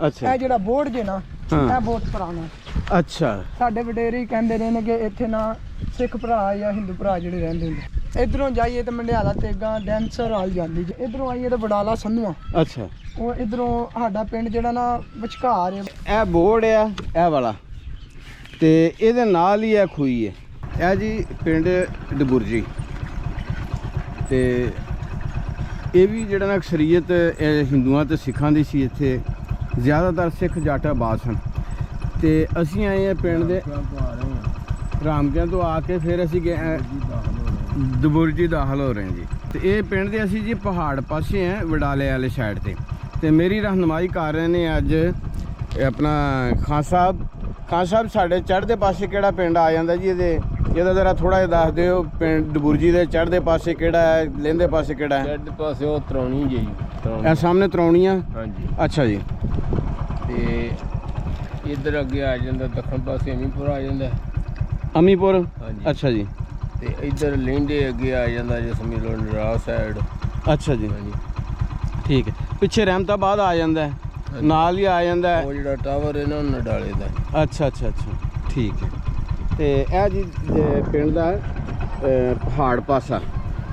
ਅੱਛਾ। ਇਹ ਜਿਹੜਾ ਬੋਰਡ ਜੇ ਨਾ ਇਹ ਬਹੁਤ ਪੁਰਾਣਾ। ਅੱਛਾ। ਸਾਡੇ ਵਡੇਰੇ ਕਹਿੰਦੇ ਰਹੇ ਨੇ ਕਿ ਇੱਥੇ ਨਾ ਸਿੱਖ ਭਰਾ ਜਾਂ ਹਿੰਦੂ ਭਰਾ ਜਿਹੜੇ ਰਹਿੰਦੇ ਹੁੰਦੇ। ਇਧਰੋਂ ਜਾਈਏ ਤਾਂ ਮੰਡਿਆਲਾ ਤੇਗਾ ਡੈਂਸਰ ਵਾਲ ਜਾਂਦੀ ਜੇ, ਇਧਰੋਂ ਆਈਏ ਤਾਂ ਬਡਾਲਾ ਸੰਧੂਆਂ। ਅੱਛਾ। ਉਹ ਇਧਰੋਂ ਸਾਡਾ ਪਿੰਡ ਜਿਹੜਾ ਨਾ ਵਿਚਕਾਰ ਹੈ। ਇਹ ਬੋਰਡ ਆ ਇਹ ਵਾਲਾ ਤੇ ਇਹਦੇ ਨਾਲ ਹੀ ਇਹ ਖੂਹੀ ਹੈ। ਇਹ ਜੀ ਪਿੰਡ ਡਬੁਰਜੀ ਤੇ ਇਹ ਵੀ ਜਿਹੜਾ ਨਾ ਅਕਸਰੀਅਤ ਹਿੰਦੂਆਂ ਤੇ ਸਿੱਖਾਂ ਦੀ ਸੀ। ਇੱਥੇ ਜ਼ਿਆਦਾਤਰ ਸਿੱਖ ਜੱਟ ਆਬਾਦ ਸਨ ਤੇ ਅਸੀਂ ਆਏ ਹਾਂ ਪਿੰਡ ਦੇ ਰਾਮਕਿਆਂ ਤੋਂ ਆ ਕੇ ਫਿਰ ਅਸੀਂ ਗਏ ਡਬੁਰਜੀ ਦਾਖਲ ਹੋ ਰਹੇ ਹਾਂ ਜੀ। ਤੇ ਇਹ ਪਿੰਡ ਦੇ ਅਸੀਂ ਜੀ ਪਹਾੜ ਪਾਸੇ ਆ ਵਡਾਲੇ ਵਾਲੇ ਸਾਈਡ ਤੇ ਮੇਰੀ ਰਹਿਨੁਮਾਈ ਕਰ ਰਹੇ ਨੇ ਅੱਜ ਆਪਣਾ ਖਾਨ ਸਾਹਿਬ ਸਾਡੇ ਚੜ੍ਹਦੇ ਪਾਸੇ ਕਿਹੜਾ ਪਿੰਡ ਆ ਜਾਂਦਾ ਜੀ? ਇਹਦਾ ਜ਼ਰਾ ਥੋੜਾ ਜਿਹਾ ਦੱਸ ਦਿਓ। ਪਿੰਡ ਡਬੁਰਜੀ ਦੇ ਚੜ੍ਹਦੇ ਪਾਸੇ ਕਿਹੜਾ ਹੈ, ਲਹਿੰਦੇ ਪਾਸੇ ਕਿਹੜਾ ਹੈ? ਚੜ੍ਹਦੇ ਪਾਸੇ ਉਹ ਤਰੌਣੀ ਜੀ। ਇਹ ਸਾਹਮਣੇ ਤਰੌਣੀਆਂ। ਹਾਂਜੀ। ਅੱਛਾ ਜੀ। ਤੇ ਇੱਧਰ ਅੱਗੇ ਆ ਜਾਂਦਾ ਦੱਖਣ ਪਾਸੇ ਅਮੀਪੁਰ ਆ ਜਾਂਦਾ। ਅਮੀਪੁਰ। ਹਾਂਜੀ। ਅੱਛਾ ਜੀ। ਤੇ ਇੱਧਰ ਲਹਿੰਦੇ ਅੱਗੇ ਆ ਜਾਂਦਾ ਜੇ ਸਮਝ ਲਓ ਨਰਾ ਸਾਈਡ। ਅੱਛਾ ਜੀ। ਹਾਂਜੀ। ਠੀਕ ਹੈ। ਪਿੱਛੇ ਰਹਿਮਤਾਬਾਦ ਆ ਜਾਂਦਾ ਹੈ, ਨਾਲ ਹੀ ਆ ਜਾਂਦਾ ਹੈ ਉਹ ਜਿਹੜਾ ਟਾਵਰ ਹੈ ਨਾ ਨਡਾਲੇ ਦਾ। ਅੱਛਾ। ਠੀਕ ਹੈ। ਤੇ ਇਹ ਜੀ ਪਿੰਡ ਦਾ ਪਹਾੜ ਪਾਸਾ।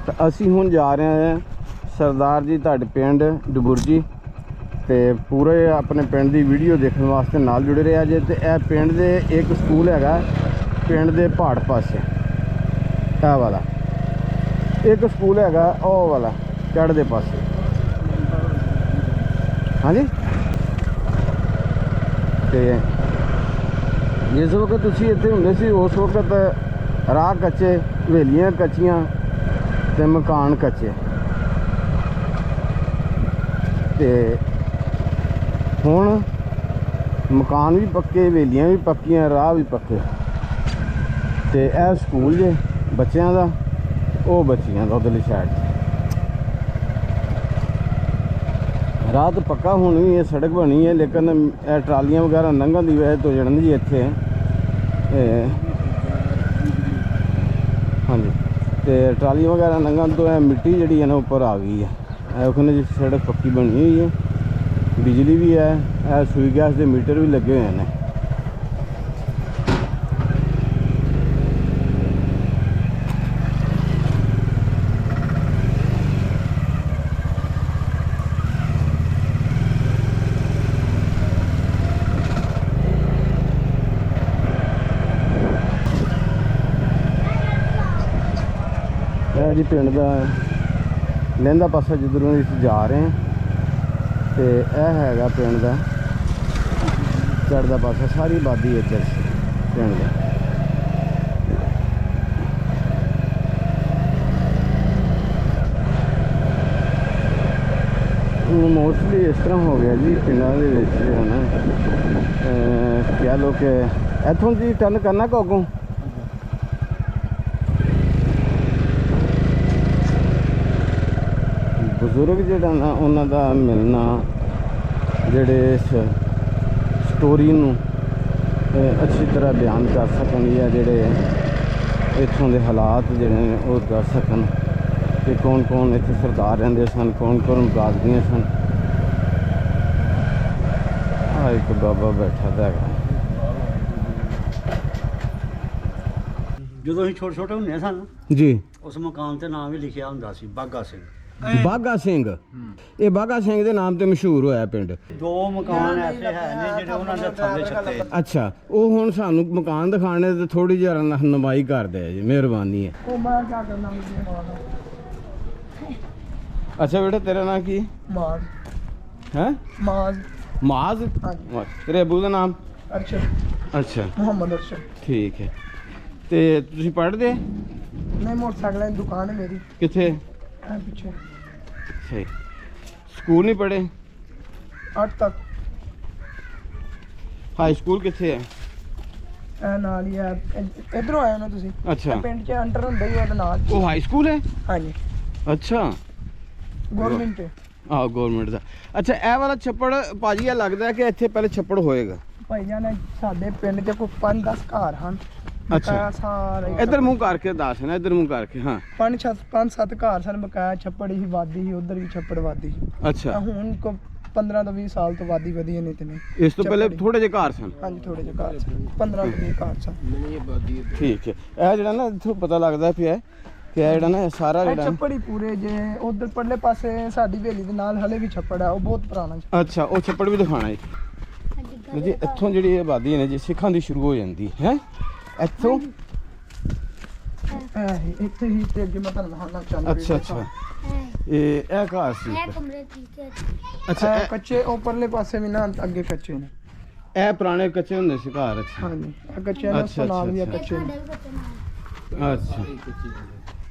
ਤਾਂ ਅਸੀਂ ਹੁਣ ਜਾ ਰਹੇ ਹਾਂ ਸਰਦਾਰ ਜੀ ਤੁਹਾਡੇ ਪਿੰਡ ਡਬੁਰਜੀ ਤੇ ਪੂਰੇ ਆਪਣੇ ਪਿੰਡ ਦੀ ਵੀਡੀਓ ਦੇਖਣ ਵਾਸਤੇ ਨਾਲ ਜੁੜੇ ਰਿਹਾ ਜੇ। ਤੇ ਇਹ ਪਿੰਡ ਦੇ ਇੱਕ ਸਕੂਲ ਹੈਗਾ ਪਿੰਡ ਦੇ ਪਹਾੜ ਪਾਸੇ, ਇਹ ਵਾਲਾ ਇੱਕ ਸਕੂਲ ਹੈਗਾ ਉਹ ਵਾਲਾ ਚੜ੍ਹਦੇ ਪਾਸੇ। ਹਾਂਜੀ। ਤੇ ਜਿਸ ਵਕਤ ਤੁਸੀਂ ਇੱਥੇ ਹੁੰਦੇ ਸੀ ਉਸ ਵਕਤ ਰਾਹ ਕੱਚੇ, ਹਵੇਲੀਆਂ ਕੱਚੀਆਂ ਤੇ ਮਕਾਨ ਕੱਚੇ। ਤੇ ਹੁਣ ਮਕਾਨ ਵੀ ਪੱਕੇ, ਹਵੇਲੀਆਂ ਵੀ ਪੱਕੀਆਂ, ਰਾਹ ਵੀ ਪੱਕੇ। ਤੇ ਇਹ ਸਕੂਲ ਜੇ ਬੱਚਿਆਂ ਦਾ, ਉਹ ਬੱਚੀਆਂ ਦਾ ਉਧਰਲੀ ਸਾਈਡ। ਰਾਹ ਤਾਂ ਪੱਕਾ ਹੁਣ ਵੀ ਇਹ ਸੜਕ ਬਣੀ ਹੈ, ਲੇਕਿਨ ਇਹ ਟਰਾਲੀਆਂ ਵਗੈਰਾ ਲੰਘਣ ਦੀ ਵਜ੍ਹਾ ਤੋਂ ਜੜਨ ਜੀ ਇੱਥੇ। ਹਾਂਜੀ। ਤੇ ਟਰਾਲੀਆਂ ਵਗੈਰਾ ਲੰਘਣ ਤੋਂ ਇਹ ਮਿੱਟੀ ਜਿਹੜੀ ਹੈ ਨਾ ਉੱਪਰ ਆ ਗਈ ਹੈ। ਇਹ ਉਹਨੇ ਜੀ ਸੜਕ ਪੱਕੀ ਬਣੀ ਹੋਈ ਹੈ, ਬਿਜਲੀ ਵੀ ਹੈ, ਇਹ ਸੂਈ ਗੈਸ ਦੇ ਮੀਟਰ ਵੀ ਲੱਗੇ ਹੋਏ ਨੇ। ਇਹ ਜੀ ਪਿੰਡ ਦਾ ਲਹਿੰਦਾ ਪਾਸਾ ਜਿੱਧਰੋਂ ਅਸੀਂ ਜਾ ਰਹੇ ਹਾਂ ਤੇ ਇਹ ਹੈਗਾ ਪਿੰਡ ਦਾ ਚੜ੍ਹਦਾ ਪਾਸਾ। ਸਾਰੀ ਆਬਾਦੀ ਇੱਧਰ ਪਿੰਡ ਦੀ। ਮੋਸਟਲੀ ਇਸ ਤਰ੍ਹਾਂ ਹੋ ਗਿਆ ਜੀ ਪਿੰਡਾਂ ਦੇ ਵਿੱਚ ਜਿਹੜਾ ਨਾ ਕਹਿ ਲਓ ਕਿ ਇੱਥੋਂ ਦੀ ਟਰਨ ਕਰਨਾ ਕਿ ਅੱਗੋਂ ਬਜ਼ੁਰਗ ਜਿਹੜਾ ਨਾ ਉਹਨਾਂ ਦਾ ਮਿਲਣਾ, ਜਿਹੜੇ ਇਸ ਸਟੋਰੀ ਨੂੰ ਅੱਛੀ ਤਰ੍ਹਾਂ ਬਿਆਨ ਕਰ ਸਕਣ ਜਾਂ ਜਿਹੜੇ ਇੱਥੋਂ ਦੇ ਹਾਲਾਤ ਜਿਹੜੇ ਨੇ ਉਹ ਦੱਸ ਸਕਣ ਕਿ ਕੌਣ ਕੌਣ ਇੱਥੇ ਸਰਦਾਰ ਰਹਿੰਦੇ ਸਨ, ਕੌਣ ਕੌਣ ਬਾਗਦੀਆਂ ਸਨ। ਆਹ ਇੱਕ ਬਾਬਾ ਬੈਠਾ ਦਾ ਹੈਗਾ। ਜਦੋਂ ਅਸੀਂ ਛੋਟੇ ਹੁੰਦੇ ਸਨ ਜੀ ਉਸ ਮਕਾਨ ਤੇ ਨਾਮ ਵੀ ਲਿਖਿਆ ਹੁੰਦਾ ਸੀ ਬਾਗਾ ਸਿੰਘ। ਬਾਗਾ ਸਿੰਘ। ਇਹ ਬਾਗਾ ਸਿੰਘ ਦੇ ਨਾਮ ਤੇ ਮਸ਼ਹੂਰ ਹੋਇਆ ਪਿੰਡ। ਦੋ ਮਕਾਨ ਐਸੇ ਹੈ ਨੇ ਜਿਹੜੇ ਉਹਨਾਂ ਦੇ ਥੱਲੇ ਛੱਤੇ। ਅੱਛਾ। ਉਹ ਹੁਣ ਸਾਨੂੰ ਮਕਾਨ ਦਿਖਾਣੇ ਤੇ ਥੋੜੀ ਜਿਹੀ ਰਹਿਨੁਮਾਈ ਕਰਦੇ ਆ ਜੀ, ਮਿਹਰਬਾਨੀ ਹੈ। ਉਹ ਮੈਂ ਕੀ ਕਰਨਾ ਮੁਝੇ ਅੱਛਾ ਬੇਟਾ ਤੇਰਾ ਨਾਮ ਕੀ ਮਾਜ਼ ਹੈ? ਮਾਜ਼। ਮਾਜ਼। ਹਾਂਜੀ। ਤੇਰੇ ਅਬੂ ਦਾ ਨਾਮ? ਅਰਸ਼ਦ। ਅੱਛਾ ਮੁਹੰਮਦ ਅਰਸ਼ਦ। ਠੀਕ ਹੈ। ਤੇ ਤੁਸੀਂ ਪੜ੍ਹਦੇ? ਨਹੀਂ, ਮੋਟਰਸਾਈਕਲਾਂ ਦੀ ਦੁਕਾਨ ਹੈ ਮੇਰੀ। ਕਿੱਥੇ? ਪਿੱਛੇ। ਸਹੀ। ਸਕੂਲ ਨਹੀਂ ਪੜ੍ਹੇ? 8 ਤੱਕ। ਹਾਈ ਸਕੂਲ ਕਿੱਥੇ ਹੈ? ਇਹ ਨਾਲ ਹੀ ਹੈ, ਇਧਰੋਂ ਆਏ ਨਾ ਤੁਸੀਂ? ਅੱਛਾ। ਪਿੰਡ 'ਚ ਐਂਟਰ ਹੁੰਦਾ ਹੀ ਉਹਦੇ ਨਾਲ। ਉਹ ਹਾਈ ਸਕੂਲ ਹੈ? ਹਾਂਜੀ। ਅੱਛਾ। ਗਵਰਨਮੈਂਟ ਹੈ। ਆਹ ਗਵਰਨਮੈਂਟ ਦਾ। ਅੱਛਾ। ਇਹ ਵਾਲਾ ਛੱਪੜ ਭਾਜੀ ਇਹ ਲੱਗਦਾ ਕਿ ਇੱਥੇ ਪਹਿਲੇ ਛੱਪੜ ਹੋਏਗਾ। ਭਾਈ ਜਾਨ ਸਾਡੇ ਪਿੰਡ 'ਚ ਕੋਈ 5-10 ਘਰ ਹਨ। ਅੱਛਾ। ਸਾਰੇ ਇੱਧਰ ਮੂੰਹ ਕਰਕੇ ਦੱਸ ਨਾ, ਇੱਧਰ ਮੂੰਹ ਕਰਕੇ। ਹਾਂ। 5-7 ਘਰ ਸਨ, ਬਕਾਇਆ ਛੱਪੜ ਹੀ ਵਾਦੀ ਸੀ, ਉਧਰ ਵੀ ਛੱਪੜ ਵਾਦੀ ਸੀ। ਅੱਛਾ। ਹੁਣ ਕੋ 15 ਤੋਂ 20 ਸਾਲ ਤੋਂ ਵਾਦੀ ਵਧੀਆ ਨੇ ਤੇ ਨਹੀਂ। ਇਸ ਤੋਂ ਪਹਿਲੇ ਥੋੜੇ ਜਿਹੇ ਘਰ ਸਨ। ਹਾਂਜੀ ਥੋੜੇ ਜਿਹੇ ਘਰ ਸਨ, 15 ਤੋਂ 20 ਘਰ ਸਨ। ਨਹੀਂ ਆਬਾਦੀ ਹੈ। ਠੀਕ ਹੈ, ਇਹ ਜਿਹੜਾ ਨਾ ਇੱਥੋਂ ਪਤਾ ਲੱਗਦਾ ਪਿਆ ਕਿ ਇਹ ਜਿਹੜਾ ਨਾ ਇਹ ਸਾਰਾ ਇਹ ਜਿਹੜਾ ਛੱਪੜ ਹੀ ਪੂਰੇ ਜੇ ਉਧਰ ਪਰਲੇ ਪਾਸੇ ਸਾਡੀ ਹਵੇਲੀ ਦੇ ਨਾਲ ਹਲੇ ਵੀ ਛੱਪੜ ਹੈ, ਉਹ ਬਹੁਤ ਪੁਰਾਣਾ ਛੱਪੜ। ਅੱਛਾ, ਉਹ ਛੱਪੜ ਵੀ ਦਿਖਾਣਾ ਜੀ ਇੱਥੋਂ ਜਿਹੜੀ ਇਹ ਆਬਾਦੀ ਹੈ ਨਾ ਜੀ ਸਿੱਖਾਂ ਦੀ ਸ਼ੁਰੂ ਹੋ ਜਾਂਦੀ ਹੈ ਇੱਥੋਂ। ਇੱਥੇ ਹੀ ਤੇ ਅੱਗੇ ਮੈਂ ਤੁਹਾਨੂੰ ਦਿਖਾਉਣਾ ਚਾਹੁੰਦਾ। ਅੱਛਾ ਇਹ ਘਰ ਸੀ। ਅੱਛਾ ਇਹ ਕੱਚੇ ਉਹ ਪਰਲੇ ਪਾਸੇ ਵੀ ਨਾ ਅੱਗੇ ਕੱਚੇ ਨੇ। ਇਹ ਪੁਰਾਣੇ ਕੱਚੇ ਹੁੰਦੇ ਸੀ ਘਰ। ਅੱਛਾ ਹਾਂਜੀ ਇਹ ਕੱਚੇ ਨੇ, ਉਸ ਤੋਂ ਨਾਲ ਵੀ ਇਹ ਕੱਚੇ ਨੇ। ਅੱਛਾ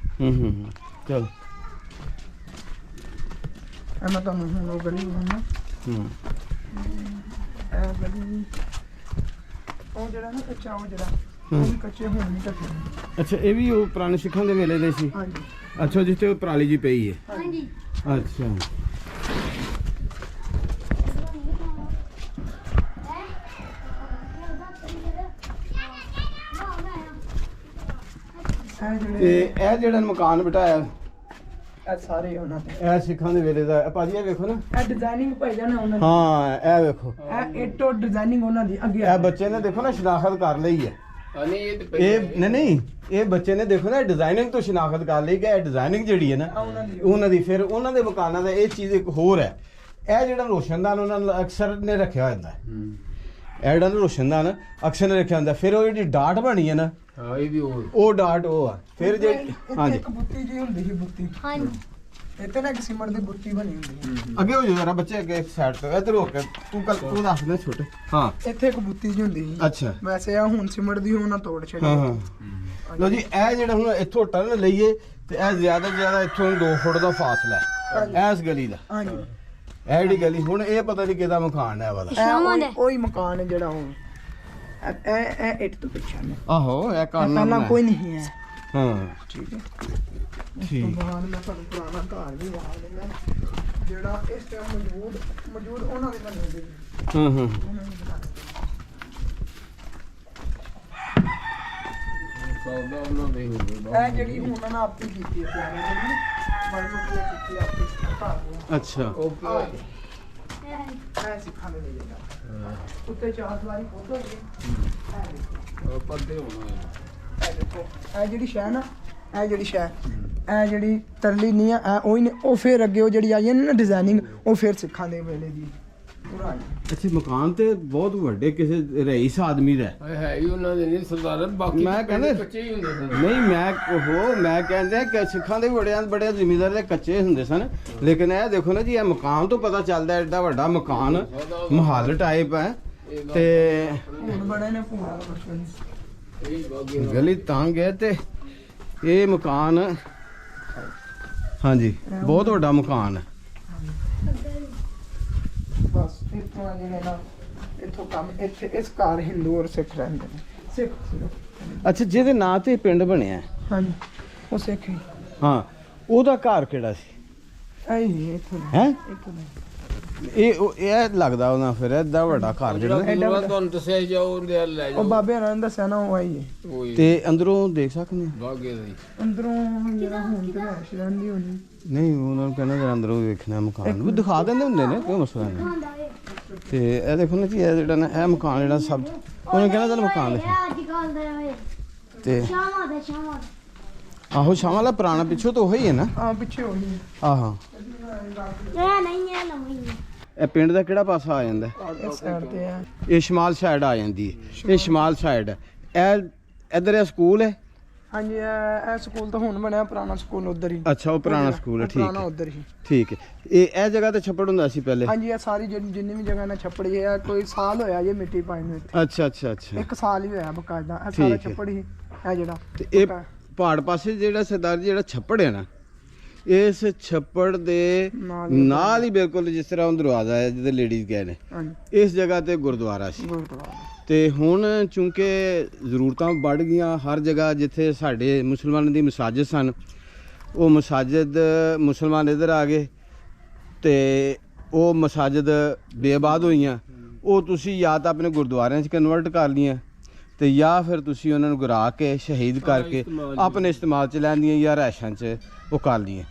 ਚਲ ਇਹ ਮੈਂ ਤੁਹਾਨੂੰ ਹੁਣ ਉਹ ਗਲੀ ਦਿਖਾਉਣਾ। ਇਹ ਗਲੀ ਉਹ ਜਿਹੜਾ ਨਾ ਕੱਚਾ ਉਹ ਜਿਹੜਾ ਉਹ ਵੀ ਕੱਚੇ ਹੁਣ ਨਹੀਂ ਕੱਚੇ। ਅੱਛਾ, ਇਹ ਵੀ ਉਹ ਪੁਰਾਣੇ ਸਿੱਖਾਂ ਦੇ ਵੇਲੇ ਦੇ ਸੀ। ਹਾਂਜੀ ਅੱਛਾ, ਜਿੱਥੇ ਉਹ ਪਰਾਲੀ ਜੀ ਪਈ ਹੈ। ਹਾਂਜੀ ਅੱਛਾ ਇਹ ਤੇ ਜਿਹੜੇ ਇਹ ਜਿਹੜਾ ਮਕਾਨ ਬਿਠਾਇਆ ਇਹ ਸਾਰੇ ਉਹਨਾਂ ਦੇ ਇਹ ਸਿੱਖਾਂ ਦੇ ਵੇਲੇ ਦਾ। ਭਾਜੀ ਇਹ ਵੇਖੋ ਨਾ। ਇਹ ਡਿਜ਼ਾਈਨਿੰਗ ਭਾਈ ਜਾਨ ਉਹਨਾਂ ਦੀ। ਹਾਂ ਇਹ ਵੇਖੋ, ਇਹ ਇਟੋ ਡਿਜ਼ਾਈਨਿੰਗ ਉਹਨਾਂ ਦੀ ਅੱਗੇ ਇਹ ਬੱਚੇ ਨੇ ਦੇਖੋ ਨਾ ਸ਼ਨਾਖਤ ਕਰ ਲਈ ਹੈ। ਨਹੀਂ ਇਹ ਤੇ ਇਹ ਨਹੀਂ ਇਹ ਬੱਚੇ ਨੇ ਦੇਖੋ ਨਾ ਡਿਜ਼ਾਈਨਿੰਗ ਤੋਂ ਸ਼ਨਾਖਤ ਕਰ ਲਈ ਕਿ ਇਹ ਡਿਜ਼ਾਈਨਿੰਗ ਜਿਹੜੀ ਹੈ ਨਾ ਉਹਨਾਂ ਦੀ। ਫਿਰ ਉਹਨਾਂ ਦੇ ਮਕਾਨਾਂ ਦਾ ਇਹ ਚੀਜ਼ ਇੱਕ ਹੋਰ ਹੈ। ਇਹ ਜਿਹੜਾ ਰੋਸ਼ਨਦਾਨ ਉਹਨਾਂ ਨੂੰ ਅਕਸਰ ਨੇ ਰੱਖਿਆ ਹੁੰਦਾ ਹੈ। ਇਹ ਜਿਹੜਾ ਰੋਸ਼ਨਦਾਨ ਅਕਸਰ ਨੇ ਰੱਖਿਆ ਹੁੰਦਾ। ਫਿਰ ਉਹ ਜਿਹੜੀ ਡਾਟ ਬਣੀ ਹੈ ਨਾ, ਹਾਂ ਇਹ ਵੀ ਉਹ ਡਾਟ ਉਹ ਆ। ਫਿਰ ਜੇ ਹਾਂਜੀ ਇੱਕ ਬੁੱਤੀ ਜੀ ਹੁੰਦੀ ਸੀ, ਬੁੱਤੀ ਹਾਂਜੀ ਇੱਥੇ ਨਾ ਇੱਕ ਸੀਮੈਂਟ ਦੀ ਬੁੱਤੀ ਬਣੀ ਹੁੰਦੀ ਸੀ। ਅੱਗੇ ਹੋ ਜਾ ਜਰਾ ਬੱਚੇ, ਅੱਗੇ ਇੱਕ ਸਾਈਡ ਤੋਂ ਇੱਧਰ ਹੋ ਕੇ ਤੂੰ ਦੱਸ ਦੇ ਛੋਟੇ। ਹਾਂ ਇੱਥੇ ਇੱਕ ਬੁੱਤੀ ਜੀ ਹੁੰਦੀ ਸੀ। ਅੱਛਾ ਵੈਸੇ ਆ ਹੁਣ ਸੀਮੈਂਟ ਦੀ ਉਹਨਾਂ ਤੋੜ ਛੱਡੀ। ਹਾਂ ਹਾਂ ਲੋ ਜੀ, ਇਹ ਜਿਹੜਾ ਹੁਣ ਇੱਥੋਂ ਟਰਨ ਲਈਏ ਤੇ ਇਹ ਜ਼ਿਆਦਾ ਤੋਂ ਜ਼ਿਆਦਾ ਇੱਥੋਂ 2 ਫੁੱਟ ਦਾ ਫਾਸਲਾ ਹੈ ਇਸ ਗਲੀ ਦਾ। ਹਾਂਜੀ ਇਹ ਜਿਹੜੀ ਗਲੀ ਹੁਣ ਇਹ ਪਤਾ ਨਹੀਂ ਕਿਹਦਾ ਮਕਾਨ ਹੈ ਵਾਲਾ। ਉਹੀ ਮਕਾਨ ਹੈ ਜਿਹੜਾ ਉਹ ਇਹ ਇੱਟ ਤੋਂ ਪਿੱਛੇ ਨੇ। ਆਹੋ ਇਹ ਕਾਰਨਾ ਪਹਿਲਾਂ ਕੋਈ ਨਹੀਂ ਹੈ। ਹਾਂ ਠੀਕ ਹੈ ਠੀਕ। ਬਾਹਰ ਮੈਂ ਤੁਹਾਨੂੰ ਪੁਰਾਣਾ ਘਰ ਵੀ ਵਿਖਾ ਦਿੰਦਾ ਜਿਹੜਾ ਇਸ ਟਾਈਮ ਮੌਜੂਦ ਉਹਨਾਂ ਦੇ ਬਣੇ ਹੋਏ ਨੇ। ਹਾਂ ਹਾਂ ਉਹਨਾਂ ਨੇ ਬਣਾਏ। ਸੌਦਾ ਉਹਨਾਂ ਦੇ ਹੋ ਗਏ। ਇਹ ਜਿਹੜੀ ਹੁਣ ਉਹਨਾਂ ਨੇ ਆਪੀ ਕੀਤੀ ਹੈ ਪਿਆਰੇ ਜਿਹੜੀ ਬੜੀ ਮੁੱਕੀ ਕੀਤੀ ਆਪੀ ਘਰ ਅੱਛਾ ਉਹ ਇਹ ਸਿੱਖਾਂ ਦੇ ਲਈ ਜਾਂਦਾ ਉੱਤੇ 4 ਦੀਵਾਰੀ ਫੋਟੋ ਹੈ। ਪਰਦੇ ਹੋਣਾ ਇਹ ਦੇਖੋ ਇਹ ਜਿਹੜੀ ਸ਼ੈ ਨਾ, ਇਹ ਜਿਹੜੀ ਸ਼ੈ ਇਹ ਜਿਹੜੀ ਤਰਲੀ ਨਹੀਂ ਆ ਇਹ ਉਹੀ ਨੇ। ਉਹ ਫਿਰ ਅੱਗੇ ਉਹ ਜਿਹੜੀ ਆਈ ਹੈ ਨਾ ਡਿਜ਼ਾਈਨਿੰਗ, ਉਹ ਫਿਰ ਸਿੱਖਾਂ ਦੇ ਵੇਲੇ ਦੀ ਪੁਰਾਣੀ। ਅੱਛਾ, ਮਕਾਨ ਤੇ ਬਹੁਤ ਵੱਡੇ ਕਿਸੇ ਰਈਸ ਆਦਮੀ ਦਾ ਹੈ। ਹੈ ਹੀ ਉਹਨਾਂ ਦੇ ਨਹੀਂ ਸਰਦਾਰ। ਬਾਕੀ ਮੈਂ ਕਹਿੰਦਾ ਕੱਚੇ ਹੀ ਹੁੰਦੇ ਸਨ। ਨਹੀਂ ਮੈਂ ਕਹਿੰਦਾ ਕਿ ਸਿੱਖਾਂ ਦੇ ਬੜੇ ਜ਼ਿਮੀਂਦਾਰ ਦੇ ਕੱਚੇ ਹੁੰਦੇ ਸਨ। ਲੇਕਿਨ ਇਹ ਦੇਖੋ ਨਾ ਜੀ, ਇਹ ਮਕਾਨ ਤੋਂ ਪਤਾ ਚੱਲਦਾ ਐਡਾ ਵੱਡਾ ਮਕਾਨ ਮਹੱਲ ਟਾਈਪ ਹੈ। ਤੇ ਹੁਣ ਬੜੇ ਨੇ ਭੂਆ ਦਾ ਕੁਛ ਨਹੀਂ। ਇਹ ਬਾਗੀ ਗਲੀ ਤੰਗ ਹੈ ਤੇ ਇਹ ਮਕਾਨ ਹਾਂਜੀ ਬਹੁਤ ਵੱਡਾ ਮਕਾਨ ਹੈ। ਬਸ ਇੱਥੋਂ ਜਿਹੜੇ ਨਾ ਇੱਥੋਂ ਕੰਮ ਇੱਥੇ ਇਸ ਘਰ ਹਿੰਦੂ ਔਰ ਸਿੱਖ ਰਹਿੰਦੇ ਨੇ। ਸਿੱਖ ਸਿਰਫ। ਅੱਛਾ, ਜਿਹਦੇ ਨਾਂ ਤੇ ਪਿੰਡ ਬਣਿਆ ਹੈ। ਹਾਂਜੀ ਉਹ ਸਿੱਖ ਹੀ ਹਾਂ, ਉਹਦਾ ਘਰ ਕਿਹੜਾ ਸੀ? ਆਈ ਇੱਥੋਂ ਦਾ। ਹੈ ਇੱਥੋਂ ਦਾ। ਇਹ ਲੱਗਦਾ ਉਹਨਾਂ ਫਿਰ ਐਡਾ ਵੱਡਾ ਘਰ ਜਿਹੜਾ ਨਾ। ਜਿਹੜਾ ਤੁਹਾਨੂੰ ਦੱਸਿਆ ਜਾਓ ਉਹਦੇ ਲੈ ਉਹ ਜਾਓ। ਬਾਬੇ ਹੋਰਾਂ ਨੇ ਦੱਸਿਆ ਨਾ ਉਹ ਆਈ ਹੈ। ਉਹੀ ਤੇ ਅੰਦਰੋਂ ਦੇਖ ਸਕਦੇ ਹਾਂ? ਬਾਗੇ ਦਾ ਹੀ। ਅੰਦਰੋਂ ਜਿਹੜਾ ਹੁਣ ਤੇ ਰਹਿਸ਼ ਰਹਿੰਦੀ ਹੋਣੀ। ਨਹੀਂ, ਉਹਨਾਂ ਨੂੰ ਕਹਿੰਦਾ ਜਰਾ ਅੰਦਰੋਂ ਵੇਖਣਾ ਮਕਾਨ ਵੀ ਦਿਖਾ ਦਿੰਦੇ ਹੁੰਦੇ ਨੇ, ਕੋਈ ਮਸਲਾ ਨਹੀਂ। ਤੇ ਇਹ ਦੇਖੋ ਨਾ ਜੀ, ਇਹ ਜਿਹੜਾ ਨਾ ਇਹ ਮਕਾਨ ਜਿਹੜਾ ਸਭ ਉਹਨੇ ਕਹਿੰਦਾ ਤੁਹਾਨੂੰ ਮਕਾਨ ਲਿਖਿਆ ਅੱਜ ਕੱਲ ਦਾ ਹੋਏ ਤੇ ਸ਼ਾਮਾਂ ਦਾ ਆਹੋ ਸ਼ਾਮ ਵਾਲਾ ਪੁਰਾਣਾ ਪਿੱਛੋਂ ਤਾਂ ਉਹੀ ਹੈ ਨਾ। ਆ ਪਿੱਛੇ ਹੋਣੀ ਹੈ। ਆਹਾਂ, ਇਹ ਨਹੀਂ ਹੈ ਨਵੀਂ ਇਹ ਪਿੰਡ ਦਾ ਕਿਹੜਾ ਪਾਸਾ ਆ ਜਾਂਦਾ? ਇਸ ਸਾਈਡ ਤੇ ਹੈ। ਇਹ ਸ਼ਮਾਲ ਸਾਈਡ ਆ ਜਾਂਦੀ ਹੈ। ਇਹ ਸ਼ਮਾਲ ਸਾਈਡ ਹੈ। ਇਹ ਇੱਧਰ ਇਹ ਸਕੂਲ ਹੈ। ਹਾਂਜੀ ਇਹ ਸਕੂਲ ਤਾਂ ਹੁਣ ਬਣਿਆ, ਪੁਰਾਣਾ ਸਕੂਲ ਉਧਰ ਹੀ। ਅੱਛਾ, ਉਹ ਪੁਰਾਣਾ ਸਕੂਲ ਹੈ। ਠੀਕ ਪੁਰਾਣਾ ਹੈ ਉਧਰ ਹੀ। ਠੀਕ ਹੈ। ਇਹ ਜਗ੍ਹਾ ਤੇ ਛੱਪੜ ਹੁੰਦਾ ਸੀ ਪਹਿਲੇ? ਹਾਂਜੀ ਇਹ ਸਾਰੀ ਜਿੰਨੀ ਵੀ ਜਗ੍ਹਾ ਨਾਲ ਛੱਪੜੀ ਹੈ, ਕੋਈ ਸਾਲ ਹੋਇਆ ਜੇ ਮਿੱਟੀ ਪਾਈ ਨੂੰ ਇੱਥੇ। ਅੱਛਾ ਅੱਛਾ ਅੱਛਾ। 1 ਸਾਲ ਹੀ ਹੋਇਆ ਬਕਾਇਦਾ। ਇਹ ਸਾਰਾ ਠੀਕ ਹੈ। ਛੱਪੜ ਹੀ ਇਹ ਜਿਹੜਾ। ਤੇ ਇਹ ਪਹਾੜ ਪਾਸੇ ਜਿਹੜਾ ਸਰਦਾਰ ਜੀ ਜਿਹੜਾ ਛੱਪੜ ਹੈ ਨਾ, ਇਸ ਛੱਪੜ ਦੇ ਨਾਲ ਹੀ ਬਿਲਕੁਲ ਜਿਸ ਤਰ੍ਹਾਂ ਉਹ ਦਰਵਾਜ਼ਾ ਹੈ ਜਿਹਦੇ ਲੇਡੀਜ਼ ਗਏ ਨੇ, ਹਾਂਜੀ ਇਸ ਜਗ੍ਹਾ ਤੇ ਗੁਰਦੁਆਰਾ ਸੀ। ਗੁਰਦੁਆਰਾ। ਤੇ ਹੁਣ ਚੂੰਕਿ ਜ਼ਰੂਰਤਾਂ ਵੱਧ ਗਈਆਂ ਹਰ ਜਗ੍ਹਾ, ਜਿੱਥੇ ਸਾਡੇ ਮੁਸਲਮਾਨਾਂ ਦੀ ਮਸਾਜਿਦ ਸਨ, ਉਹ ਮਸਾਜਿਦ ਮੁਸਲਮਾਨ ਇੱਧਰ ਆ ਗਏ ਤੇ ਉਹ ਮਸਾਜਿਦ ਬੇਆਬਾਦ ਹੋਈਆਂ। ਉਹ ਤੁਸੀਂ ਜਾਂ ਤਾਂ ਆਪਣੇ ਗੁਰਦੁਆਰਿਆਂ 'ਚ ਕਨਵਰਟ ਕਰ ਲਈਆਂ ਤੇ ਜਾਂ ਫਿਰ ਤੁਸੀਂ ਉਹਨਾਂ ਨੂੰ ਗਿਰਾ ਕੇ ਸ਼ਹੀਦ ਕਰਕੇ ਆਪਣੇ ਇਸਤੇਮਾਲ 'ਚ ਲੈਂਦੀਆਂ ਜਾਂ ਰਹਿਸ਼ਾਂ 'ਚ ਉਹ ਕਰ ਲਈਆਂ।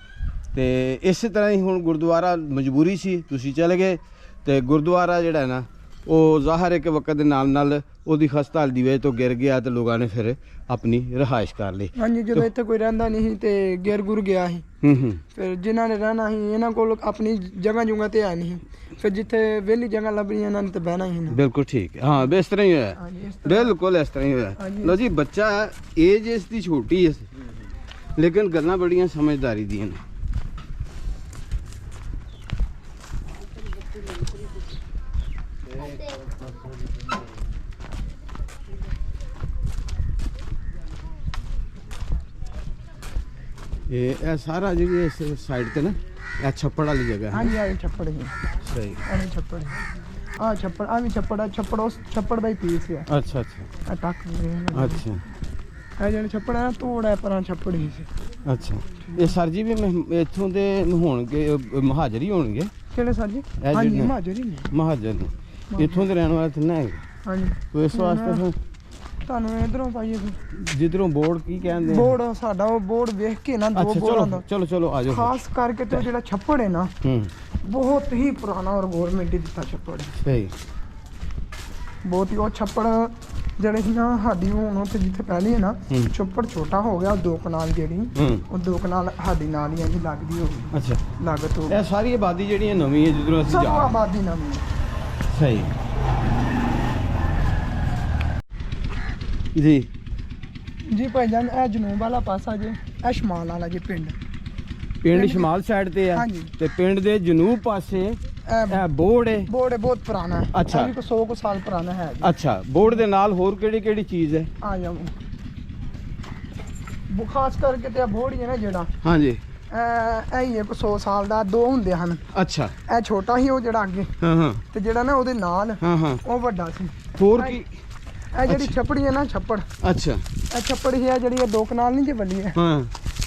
ਤੇ ਇਸੇ ਤਰ੍ਹਾਂ ਹੀ ਹੁਣ ਗੁਰਦੁਆਰਾ ਮਜਬੂਰੀ ਸੀ, ਤੁਸੀਂ ਚਲੇ ਗਏ ਤੇ ਗੁਰਦੁਆਰਾ ਜਿਹੜਾ ਹੈ ਨਾ ਉਹ ਜ਼ਾਹਰ ਹੈ ਕਿ ਵਕਤ ਦੇ ਨਾਲ ਨਾਲ ਉਹਦੀ ਖਸਤਾ ਦੀ ਵਜ੍ਹਾ ਤੋਂ ਗਿਰ ਗਿਆ ਤੇ ਲੋਕਾਂ ਨੇ ਫਿਰ ਆਪਣੀ ਰਿਹਾਇਸ਼ ਕਰ ਲਈ। ਹਾਂਜੀ ਜਦੋਂ ਇੱਥੇ ਕੋਈ ਰਹਿੰਦਾ ਨਹੀਂ ਸੀ ਤੇ ਗਿਰ ਗੁਰ ਗਿਆ ਸੀ। ਫਿਰ ਜਿਨ੍ਹਾਂ ਨੇ ਰਹਿਣਾ ਸੀ ਇਹਨਾਂ ਕੋਲ ਆਪਣੀ ਜਗ੍ਹਾ ਜੁਗਾ ਤੇ ਹੈ ਨਹੀਂ, ਫਿਰ ਜਿੱਥੇ ਵਿਹਲੀ ਜਗ੍ਹਾ ਲੱਭਣੀ ਇਹਨਾਂ ਨੇ ਤੇ ਬਹਿਣਾ ਹੀ ਨਾ। ਬਿਲਕੁਲ ਠੀਕ ਹੈ, ਹਾਂ ਇਸ ਤਰ੍ਹਾਂ ਹੀ ਹੋਇਆ, ਹਾਂਜੀ ਇਸ ਤਰ੍ਹਾਂ ਬਿਲਕੁਲ ਇਸ ਤਰ੍ਹਾਂ ਹੀ ਹੋਇਆ। ਹਾਂਜੀ। ਲੋ ਜੀ ਬੱਚਾ ਏਜ ਇਸ ਦੀ ਛੋਟੀ ਹੈ ਲੇਕਿਨ ਗੱਲਾਂ ਬੜੀਆਂ ਸਮਝਦਾਰੀ ਦੀਆਂ ਨੇ। ਇਹ ਸਾਰਾ ਜਿਹੜੀ ਇਸ ਸਾਈਡ ਤੇ ਨਾ ਇਹ ਛੱਪੜ ਵਾਲੀ ਜਗ੍ਹਾ ਹੈ। ਹਾਂਜੀ ਆਹ ਛੱਪੜ ਹੀ ਸਹੀ। ਆਹ ਛੱਪੜ ਆਹ ਛੱਪੜ ਆ ਵੀ ਛੱਪੜ ਆ, ਛੱਪੜ ਉਸ ਛੱਪੜ ਦਾ ਹੀ ਪੀਸ ਹੈ। ਅੱਛਾ ਅੱਛਾ ਆ ਟੱਕ ਅੱਛਾ ਇਹ ਜਿਹੜੇ ਛੱਪੜ ਆ ਤੋੜ ਹੈ ਪਰਾਂ ਛੱਪੜ ਹੀ ਸੀ। ਅੱਛਾ। ਇਹ ਸਰ ਜੀ ਵੀ ਇੱਥੋਂ ਦੇ ਹੋਣਗੇ, ਮਹਾਜਰ ਹੀ ਹੋਣਗੇ। ਕਿਹੜੇ ਸਰ ਜੀ? ਇਹ ਹਾਂਜੀ ਜਿਹੜੇ- ਮਹਾਜਰ ਹੀ ਨੇ। ਮਹਾਜਰ ਨੇ ਇੱਥੋਂ ਦੇ ਰਹਿਣ ਵਾਲੇ ਤਾਂ ਨਾ ਹੈਗੇ। ਹਾਂਜੀ ਤੋ ਇਸ ਵਾਸਤੇ ਫਿਰ ਤੁਹਾਨੂੰ ਇਧਰੋਂ ਪਾਈਏ ਜਿੱਧਰੋਂ ਬੋਰਡ ਕੀ ਕਹਿੰਦੇ ਆ? ਬੋਰਡ ਸਾਡਾ ਉਹ ਬੋਰਡ ਵੇਖ ਕੇ ਨਾ ਦੋ ਅੱਛਾ ਬੋਰਡਾਂ ਚਲੋ ਦਾ ਚਲੋ ਚਲੋ ਆ ਜਾਓ। ਖਾਸ ਕਰਕੇ ਤੇ ਉਹ ਜਿਹੜਾ ਛੱਪੜ ਹੈ ਨਾ ਬਹੁਤ ਹੀ ਪੁਰਾਣਾ ਔਰ ਗਵਰਨਮੈਂਟ ਹੀ ਦਿੱਤਾ ਛੱਪੜ ਹੈ। ਸਹੀ। ਬਹੁਤ ਹੀ ਉਹ ਛੱਪੜ ਜਿਹੜੇ ਸੀ ਨਾ ਸਾਡੀ ਹੁਣ ਉੱਥੇ ਜਿੱਥੇ ਪਹਿਲੀ ਹੈ ਨਾ ਛੱਪੜ ਛੋਟਾ ਹੋ ਗਿਆ, 2 ਕਨਾਲ ਜਿਹੜੀ ਉਹ 2 ਕਨਾਲ ਸਾਡੀ ਨਾਲ ਹੀ ਜੀ ਲੱਗਦੀ ਹੋ ਗਈ ਅੱਛਾ। ਲਾਗਤ ਹੋ ਇਹ ਸਾਰੀ ਆਬਾਦੀ ਜਿਹੜੀ ਹੈ ਨਵੀਂ ਹੈ ਜਿੱਧਰੋਂ ਅਸੀਂ ਸਭ ਜਾ ਰਹੇ ਆਬਾਦੀ ਨਵੀਂ ਹੈ। ਹਾਂ। ਸਹੀ ਜੀ। ਜੀ ਭਾਈਜਾਨ ਇਹ ਜਨੂਬ ਵਾਲਾ ਪਾਸਾ ਜੇ ਇਹ ਸ਼ਮਾਲ ਵਾਲਾ ਜੇ ਪਿੰਡ ਪਿੰਡ ਸ਼ਮਾਲ ਸਾਈਡ ਤੇ ਆ ਹਾਂਜੀ। ਤੇ ਪਿੰਡ ਦੇ ਜਨੂਬ ਪਾਸੇ ਇਹ ਬੋਰਡ ਹੈ। ਬੋਰਡ ਬਹੁਤ ਪੁਰਾਣਾ ਹੈ। ਅੱਛਾ। ਇਹ ਵੀ ਕੋਈ 100 ਕੁ ਸਾਲ ਪੁਰਾਣਾ ਹੈ ਜੀ। ਅੱਛਾ। ਬੋਰਡ ਦੇ ਨਾਲ ਹੋਰ ਕਿਹੜੀ ਕਿਹੜੀ ਚੀਜ਼ ਹੈ? ਆ ਜਾਓ ਖਾਸ ਕਰਕੇ ਤੇ ਇਹ ਬੋਰਡ ਹੀ ਹੈ ਨਾ ਜਿਹੜਾ ਹਾਂਜੀ। ਇਹ ਹੀ ਇੱਕ 100 ਸਾਲ ਦਾ, 2 ਹੁੰਦੇ ਹਨ। ਅੱਛਾ। ਇਹ ਛੋਟਾ ਸੀ ਉਹ ਜਿਹੜਾ ਅੱਗੇ ਹਾਂ ਹਾਂ ਤੇ ਜਿਹੜਾ ਨਾ ਉਹਦੇ ਨਾਲ ਹਾਂ ਹਾਂ। ਉਹ ਵੱਡਾ ਸੀ। ਹੋਰ ਕੀ? ਇਹ ਜਿਹੜੀ ਛੱਪੜੀ ਹੈ ਨਾ ਛੱਪੜ, ਅੱਛਾ। ਇਹ ਛੱਪੜ ਹੀ ਹੈ ਜਿਹੜੀ ਇਹ 2 ਕਨਾਲ ਨਹੀਂ ਜੇ ਵੱਲੀ ਹੈ। ਹਾਂ।